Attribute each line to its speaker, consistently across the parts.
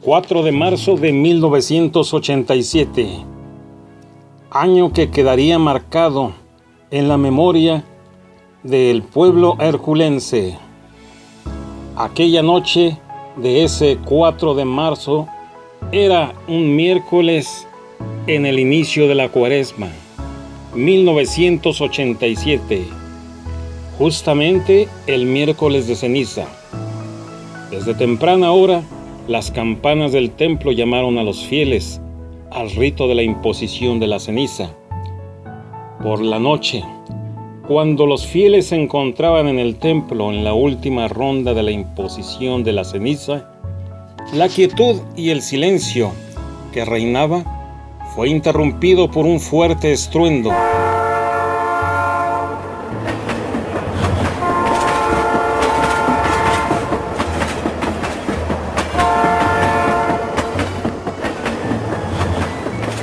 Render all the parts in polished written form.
Speaker 1: 4 de marzo de 1987, año que quedaría marcado en la memoria del pueblo herculense. Aquella noche de ese 4 de marzo era un miércoles en el inicio de la Cuaresma, 1987, justamente el miércoles de ceniza. Desde temprana hora, las campanas del templo llamaron a los fieles al rito de la imposición de la ceniza. Por la noche, cuando los fieles se encontraban en el templo en la última ronda de la imposición de la ceniza, la quietud y el silencio que reinaba fue interrumpido por un fuerte estruendo.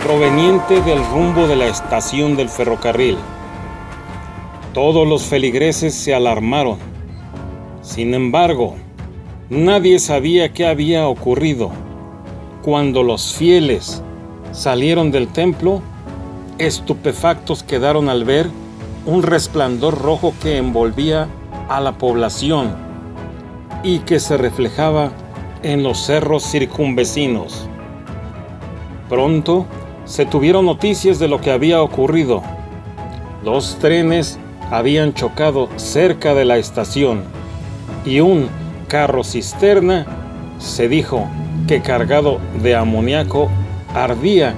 Speaker 1: Proveniente del rumbo de la estación del ferrocarril. Todos los feligreses se alarmaron. Sin embargo, nadie sabía qué había ocurrido. Cuando los fieles salieron del templo, estupefactos quedaron al ver un resplandor rojo que envolvía a la población y que se reflejaba en los cerros circunvecinos. Pronto se tuvieron noticias de lo que había ocurrido. Dos trenes habían chocado cerca de la estación y un carro cisterna, se dijo que cargado de amoníaco, ardía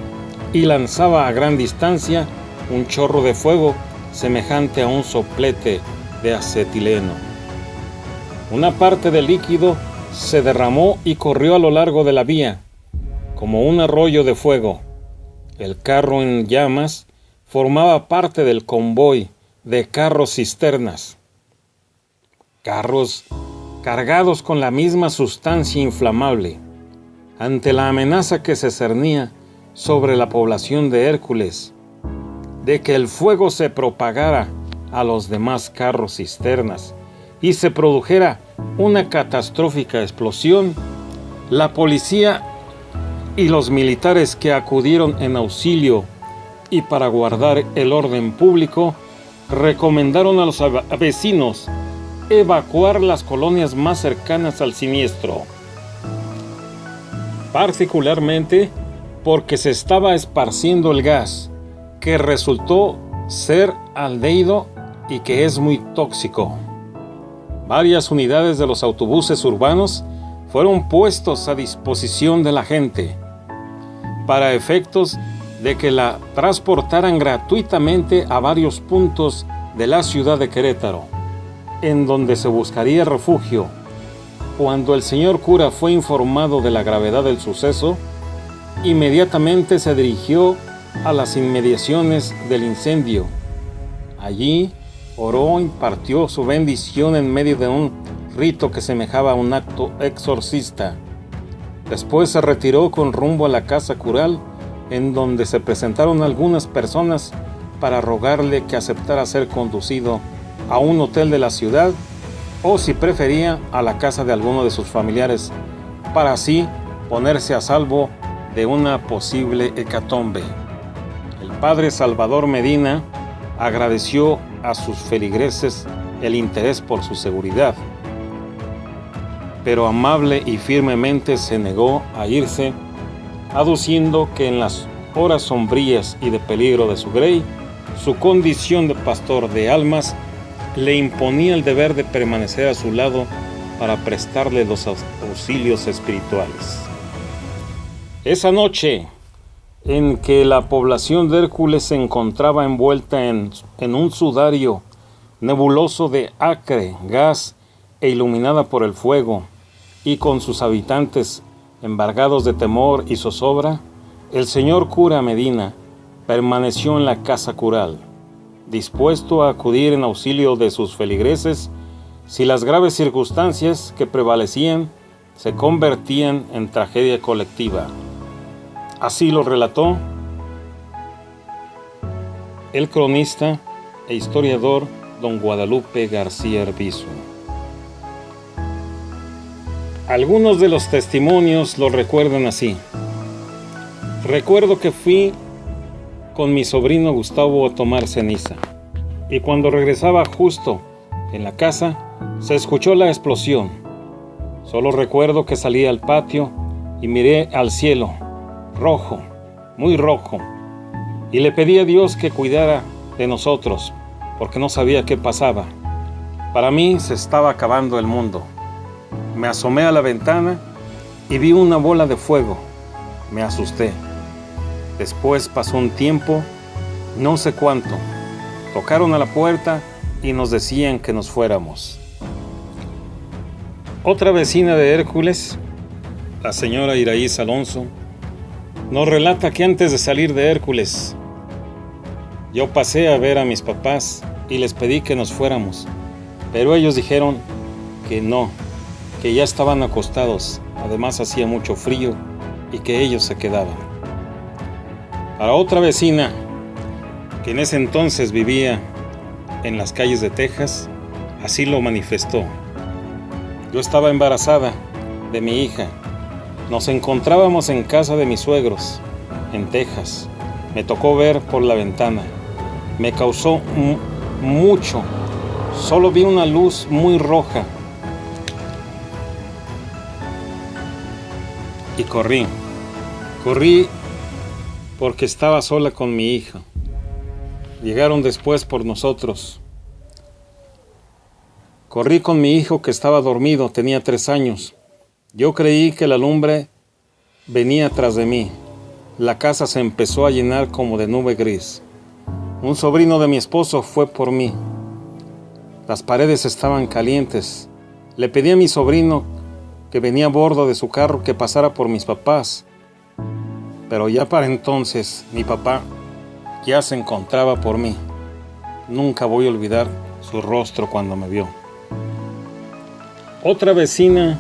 Speaker 1: y lanzaba a gran distancia un chorro de fuego semejante a un soplete de acetileno. Una parte del líquido se derramó y corrió a lo largo de la vía, como un arroyo de fuego. El carro en llamas formaba parte del convoy de carros cisternas. Carros cargados con la misma sustancia inflamable. Ante la amenaza que se cernía sobre la población de Hércules, de que el fuego se propagara a los demás carros cisternas y se produjera una catastrófica explosión, la policía y los militares que acudieron en auxilio y para guardar el orden público, recomendaron a los vecinos evacuar las colonias más cercanas al siniestro, particularmente porque se estaba esparciendo el gas, que resultó ser aldehído y que es muy tóxico. Varias unidades de los autobuses urbanos fueron puestos a disposición de la gente, para efectos de que la transportaran gratuitamente a varios puntos de la ciudad de Querétaro, en donde se buscaría refugio. Cuando el señor cura fue informado de la gravedad del suceso, inmediatamente se dirigió a las inmediaciones del incendio. Allí oró, impartió su bendición en medio de un rito que semejaba a un acto exorcista. Después se retiró con rumbo a la casa cural, en donde se presentaron algunas personas para rogarle que aceptara ser conducido a un hotel de la ciudad o, si prefería, a la casa de alguno de sus familiares, para así ponerse a salvo de una posible hecatombe. El padre Salvador Medina agradeció a sus feligreses el interés por su seguridad, pero amable y firmemente se negó a irse, aduciendo que en las horas sombrías y de peligro de su grey, su condición de pastor de almas le imponía el deber de permanecer a su lado para prestarle los auxilios espirituales. Esa noche en que la población de Hércules se encontraba envuelta en un sudario nebuloso de acre, gas e iluminada por el fuego, y con sus habitantes embargados de temor y zozobra, el señor cura Medina permaneció en la casa cural, dispuesto a acudir en auxilio de sus feligreses si las graves circunstancias que prevalecían se convertían en tragedia colectiva. Así lo relató el cronista e historiador don Guadalupe García Arbizu. Algunos de los testimonios lo recuerdan así. Recuerdo que fui con mi sobrino Gustavo a tomar ceniza, y cuando regresaba justo en la casa, se escuchó la explosión. Solo recuerdo que salí al patio y miré al cielo, rojo, muy rojo, y le pedí a Dios que cuidara de nosotros, porque no sabía qué pasaba. Para mí se estaba acabando el mundo. Me asomé a la ventana y vi una bola de fuego. Me asusté. Después pasó un tiempo, no sé cuánto. Tocaron a la puerta y nos decían que nos fuéramos. Otra vecina de Hércules, la señora Iraíz Alonso, nos relata que antes de salir de Hércules, yo pasé a ver a mis papás y les pedí que nos fuéramos, pero ellos dijeron que no, que ya estaban acostados, además hacía mucho frío y que ellos se quedaban. Para otra vecina, que en ese entonces vivía en las calles de Texas, así lo manifestó. Yo estaba embarazada de mi hija. Nos encontrábamos en casa de mis suegros, en Texas. Me tocó ver por la ventana. Me causó mucho. Solo vi una luz muy roja. Y corrí porque estaba sola con mi hija. Llegaron después por nosotros. Corrí con mi hijo que estaba dormido, tenía 3 años. Yo creí que la lumbre venía tras de mí. La casa se empezó a llenar como de nube gris. Un sobrino de mi esposo fue por mí. Las paredes estaban calientes. Le pedí a mi sobrino que venía a bordo de su carro que pasara por mis papás. Pero ya para entonces mi papá ya se encontraba por mí. Nunca voy a olvidar su rostro cuando me vio. Otra vecina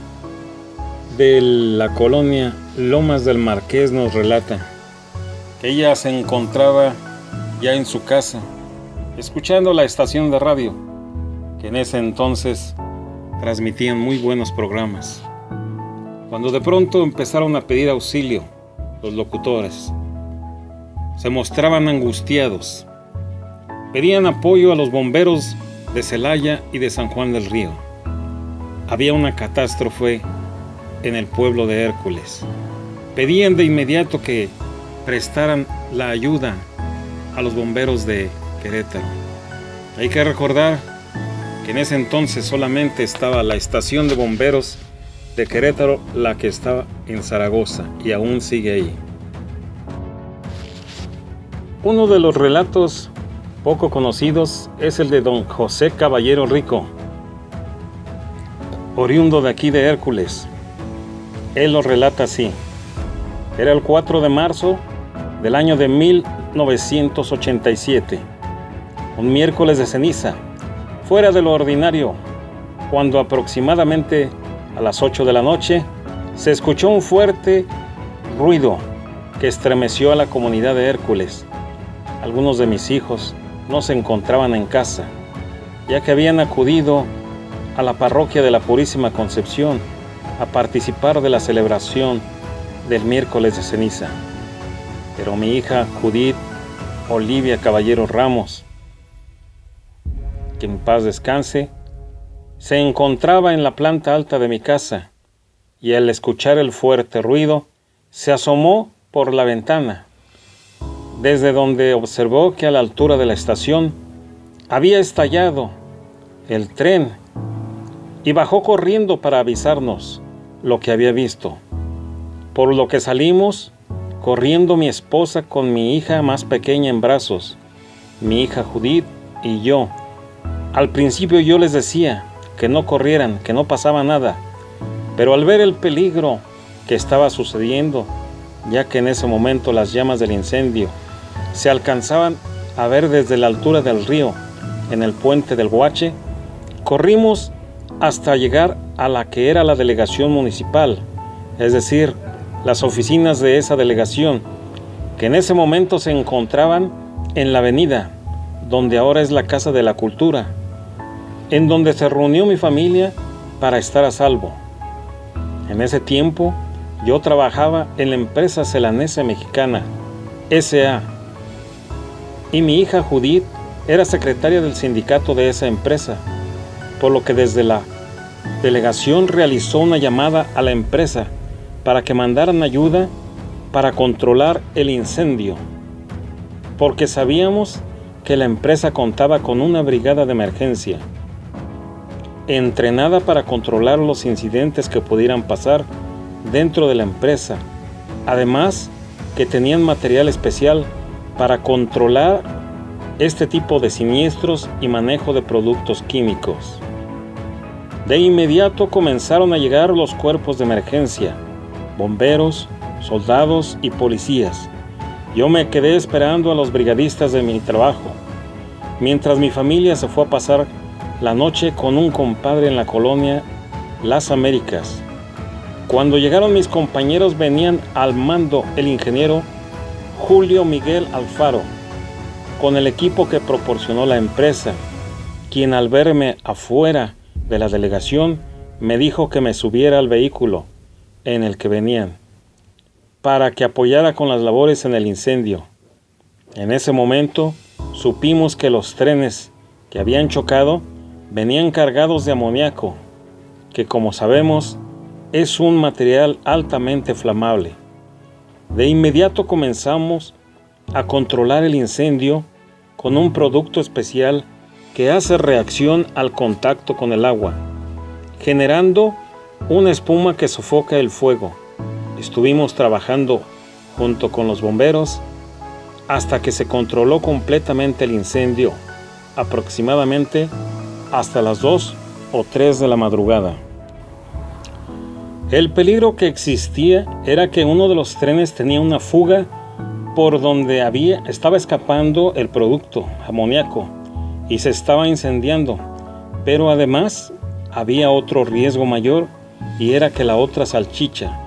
Speaker 1: de la colonia Lomas del Marqués nos relata que ella se encontraba ya en su casa, escuchando la estación de radio, que en ese entonces transmitían muy buenos programas. Cuando de pronto empezaron a pedir auxilio, los locutores se mostraban angustiados. Pedían apoyo a los bomberos de Celaya y de San Juan del Río. Había una catástrofe en el pueblo de Hércules. Pedían de inmediato que prestaran la ayuda a los bomberos de Querétaro. Hay que recordar que en ese entonces solamente estaba la estación de bomberos de Querétaro, la que estaba en Zaragoza, y aún sigue ahí. Uno de los relatos poco conocidos es el de don José Caballero Rico, oriundo de aquí de Hércules. Él lo relata así. Era el 4 de marzo del año de 1987, un miércoles de ceniza, fuera de lo ordinario, cuando aproximadamente a las 8 de la noche se escuchó un fuerte ruido que estremeció a la comunidad de Hércules. Algunos de mis hijos no se encontraban en casa, ya que habían acudido a la parroquia de la Purísima Concepción a participar de la celebración del miércoles de ceniza. Pero mi hija Judith Olivia Caballero Ramos, que en paz descanse, se encontraba en la planta alta de mi casa y al escuchar el fuerte ruido se asomó por la ventana, desde donde observó que a la altura de la estación había estallado el tren y bajó corriendo para avisarnos lo que había visto, por lo que salimos corriendo mi esposa con mi hija más pequeña en brazos, mi hija Judith y yo. Al principio yo les decía que no corrieran, que no pasaba nada, pero al ver el peligro que estaba sucediendo, ya que en ese momento las llamas del incendio se alcanzaban a ver desde la altura del río, en el puente del Guache, corrimos hasta llegar a la que era la delegación municipal, es decir, las oficinas de esa delegación, que en ese momento se encontraban en la avenida, donde ahora es la Casa de la Cultura, en donde se reunió mi familia para estar a salvo. En ese tiempo, yo trabajaba en la empresa Celanese Mexicana, S.A., y mi hija Judith era secretaria del sindicato de esa empresa, por lo que desde la delegación realizó una llamada a la empresa para que mandaran ayuda para controlar el incendio, porque sabíamos que la empresa contaba con una brigada de emergencia, entrenada para controlar los incidentes que pudieran pasar dentro de la empresa, además que tenían material especial para controlar este tipo de siniestros y manejo de productos químicos. De inmediato comenzaron a llegar los cuerpos de emergencia, bomberos, soldados y policías. Yo me quedé esperando a los brigadistas de mi trabajo, mientras mi familia se fue a pasar la noche con un compadre en la colonia Las Américas. Cuando llegaron mis compañeros venían al mando el ingeniero Julio Miguel Alfaro, con el equipo que proporcionó la empresa, quien al verme afuera de la delegación me dijo que me subiera al vehículo en el que venían, para que apoyara con las labores en el incendio. En ese momento supimos que los trenes que habían chocado venían cargados de amoníaco, que como sabemos es un material altamente flamable. De inmediato comenzamos a controlar el incendio con un producto especial que hace reacción al contacto con el agua, generando una espuma que sofoca el fuego. Estuvimos trabajando junto con los bomberos hasta que se controló completamente el incendio, aproximadamente hasta las 2 o 3 de la madrugada. El peligro que existía era que uno de los trenes tenía una fuga por donde estaba escapando el producto amoníaco y se estaba incendiando, pero además había otro riesgo mayor, y era que la otra salchicha,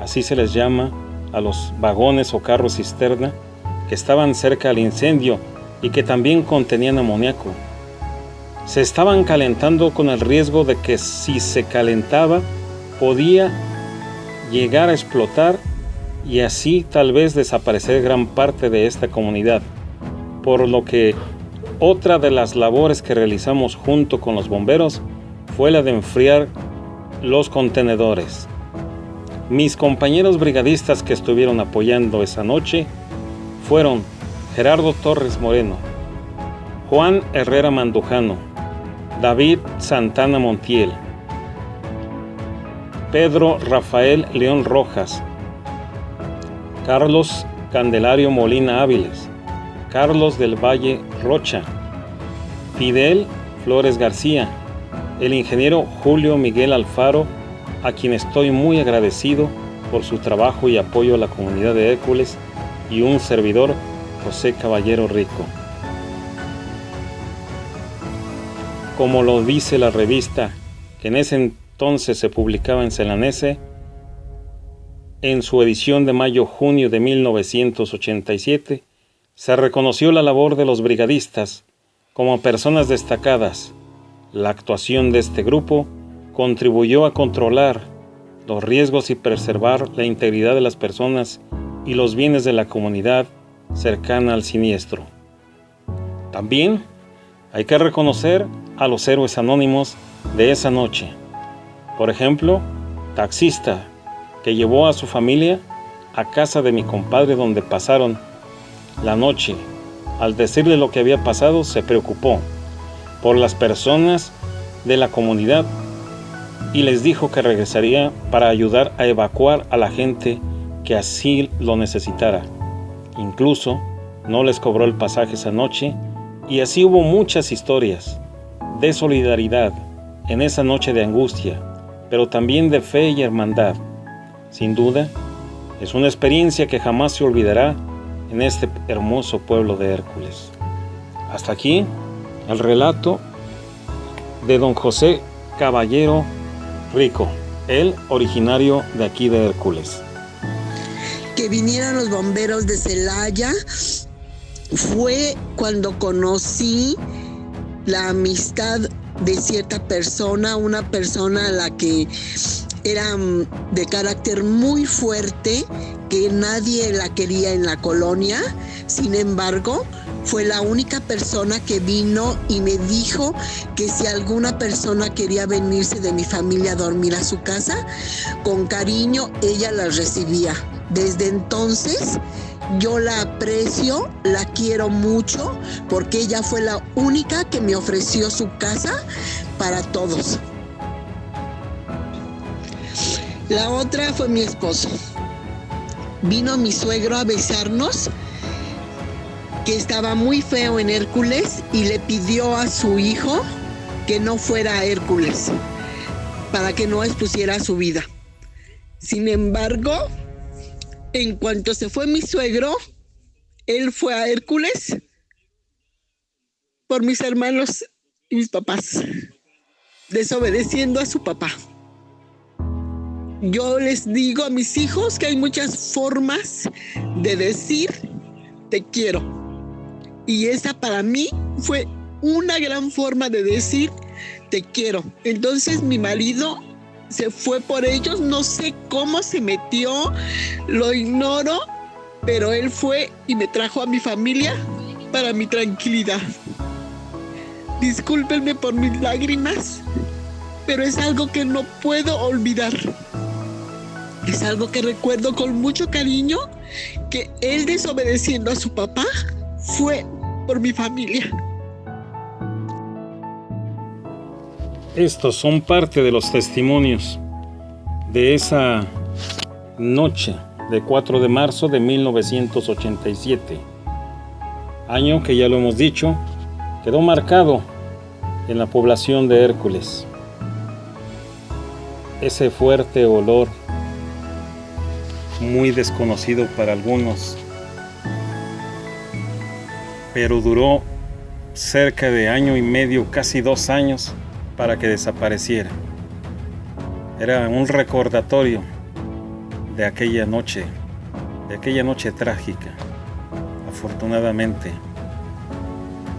Speaker 1: así se les llama a los vagones o carros cisterna que estaban cerca del incendio y que también contenían amoníaco, se estaban calentando, con el riesgo de que si se calentaba podía llegar a explotar y así tal vez desaparecer gran parte de esta comunidad, por lo que otra de las labores que realizamos junto con los bomberos fue la de enfriar los contenedores. Mis compañeros brigadistas que estuvieron apoyando esa noche fueron Gerardo Torres Moreno, Juan Herrera Mandujano, David Santana Montiel, Pedro Rafael León Rojas, Carlos Candelario Molina Áviles, Carlos del Valle Rocha, Fidel Flores García, el ingeniero Julio Miguel Alfaro, a quien estoy muy agradecido por su trabajo y apoyo a la comunidad de Hércules, y un servidor, José Caballero Rico. Como lo dice la revista que en ese entonces se publicaba en Celanese, en su edición de mayo-junio de 1987, se reconoció la labor de los brigadistas como personas destacadas. La actuación de este grupo contribuyó a controlar los riesgos y preservar la integridad de las personas y los bienes de la comunidad cercana al siniestro. También hay que reconocer a los héroes anónimos de esa noche. Por ejemplo, taxista que llevó a su familia a casa de mi compadre donde pasaron la noche. Al decirle lo que había pasado, se preocupó por las personas de la comunidad y les dijo que regresaría para ayudar a evacuar a la gente que así lo necesitara. Incluso no les cobró el pasaje esa noche, y así hubo muchas historias de solidaridad en esa noche de angustia, pero también de fe y hermandad. Sin duda, es una experiencia que jamás se olvidará en este hermoso pueblo de Hércules. Hasta aquí el relato de don José Caballero Rico, el originario de aquí de Hércules.
Speaker 2: Que vinieran los bomberos de Celaya fue cuando conocí la amistad de cierta persona, una persona a la que Era de carácter muy fuerte, que nadie la quería en la colonia. Sin embargo, fue la única persona que vino y me dijo que si alguna persona quería venirse de mi familia a dormir a su casa, con cariño ella la recibía. Desde entonces yo la aprecio, la quiero mucho, porque ella fue la única que me ofreció su casa para todos. La otra fue mi esposo. Vino mi suegro a besarnos, que estaba muy feo en Hércules, y le pidió a su hijo que no fuera a Hércules para que no expusiera su vida. Sin embargo, en cuanto se fue mi suegro, él fue a Hércules por mis hermanos y mis papás, desobedeciendo a su papá. Yo les digo a mis hijos que hay muchas formas de decir te quiero. Y esa para mí fue una gran forma de decir te quiero. Entonces mi marido se fue por ellos, no sé cómo se metió, lo ignoro, pero él fue y me trajo a mi familia para mi tranquilidad. Discúlpenme por mis lágrimas, pero es algo que no puedo olvidar. Es algo que recuerdo con mucho cariño, que él, desobedeciendo a su papá, fue por mi familia.
Speaker 1: Estos son parte de los testimonios de esa noche de 4 de marzo de 1987. Año que, ya lo hemos dicho, quedó marcado en la población de Hércules. Ese fuerte olor, muy desconocido para algunos, pero duró cerca de año y medio, casi 2 años, para que desapareciera. Era un recordatorio de aquella noche trágica.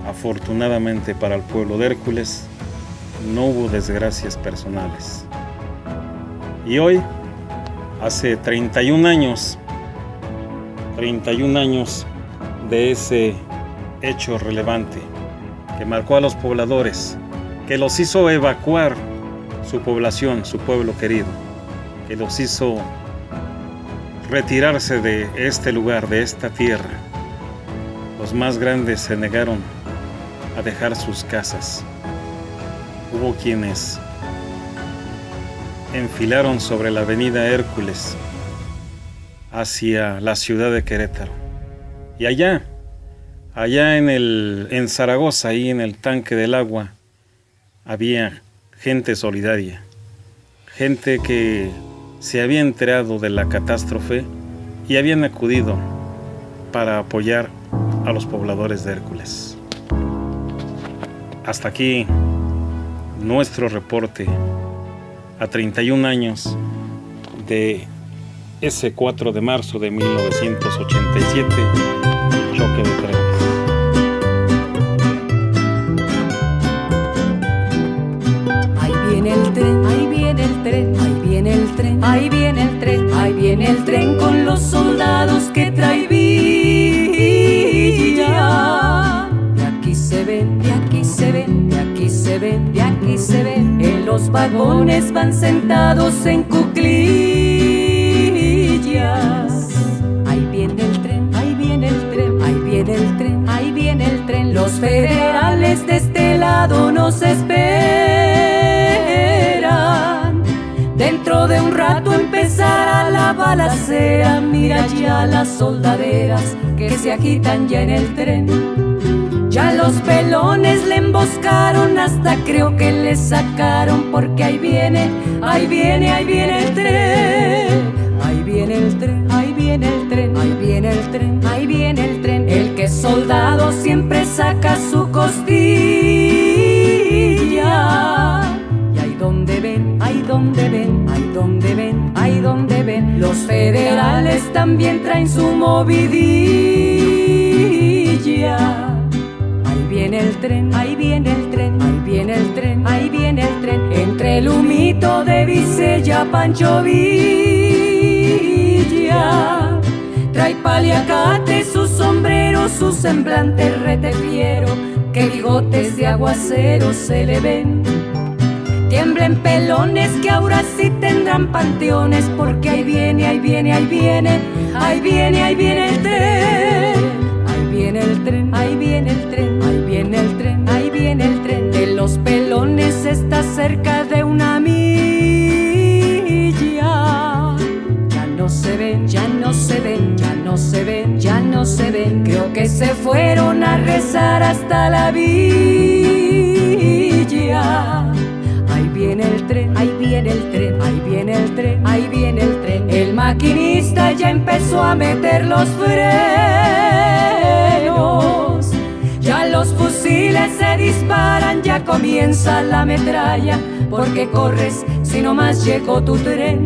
Speaker 1: Afortunadamente para el pueblo de Hércules, no hubo desgracias personales. Y hoy, hace 31 años de ese hecho relevante que marcó a los pobladores, que los hizo evacuar su población, su pueblo querido, que los hizo retirarse de este lugar, de esta tierra. Los más grandes se negaron a dejar sus casas. Hubo quienes enfilaron sobre la avenida Hércules hacia la ciudad de Querétaro. Y allá en Zaragoza, ahí en el tanque del agua, había gente solidaria, gente que se había enterado de la catástrofe y habían acudido para apoyar a los pobladores de Hércules. Hasta aquí nuestro reporte a 31 años de ese 4 de marzo de 1987, choque de trenes.
Speaker 3: Ahí viene el tren, ahí viene el tren, ahí viene el tren, ahí viene el tren, ahí viene el tren con los soldados que trae Villa. De aquí se ven, de aquí se ven, de aquí se ven, de aquí se ven. En los vagones van sentados en cuclillas. Ahí viene el tren, ahí viene el tren, ahí viene el tren, ahí viene el tren. Los federales de este lado nos esperan. Dentro de un rato empezará la balacera. Mira ya las soldaderas que se agitan ya en el tren. Ya los pelones le emboscaron, hasta creo que le sacaron, porque ahí viene, ahí viene, ahí viene el tren. Ahí viene el tren, ahí viene el tren, ahí viene el tren, ahí viene el tren. El que es soldado siempre saca su costilla. Y ahí donde ven, ahí donde ven, ahí donde ven, ahí donde ven. Los federales también traen su movidilla. Ahí viene el tren, ahí viene el tren, ahí viene el tren, ahí viene el tren. Entre el humito de Visella Pancho Villa. Trae paliacate, su sombrero, su semblante rete fiero, que bigotes de aguacero se le ven. Tiemblen pelones que ahora sí tendrán panteones, porque ahí viene, ahí viene, ahí viene, ahí viene, ahí viene el tren. Ahí viene el tren, ahí viene el tren, ahí viene el tren, ahí viene el tren. De los pelones está cerca de una milla. Ya no se ven, ya no se ven, ya no se ven, ya no se ven. Creo que se fueron a rezar hasta la villa. Ahí viene el tren, ahí viene el tren, ahí viene el tren, ahí viene el tren. El maquinista ya empezó a meter los frenos. Ya los fusiles se disparan, ya comienza la metralla. Porque corres si nomás llegó tu tren.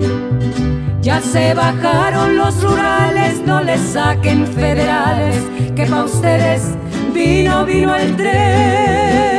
Speaker 3: Ya se bajaron los rurales, no les saquen federales, que pa' ustedes vino el tren.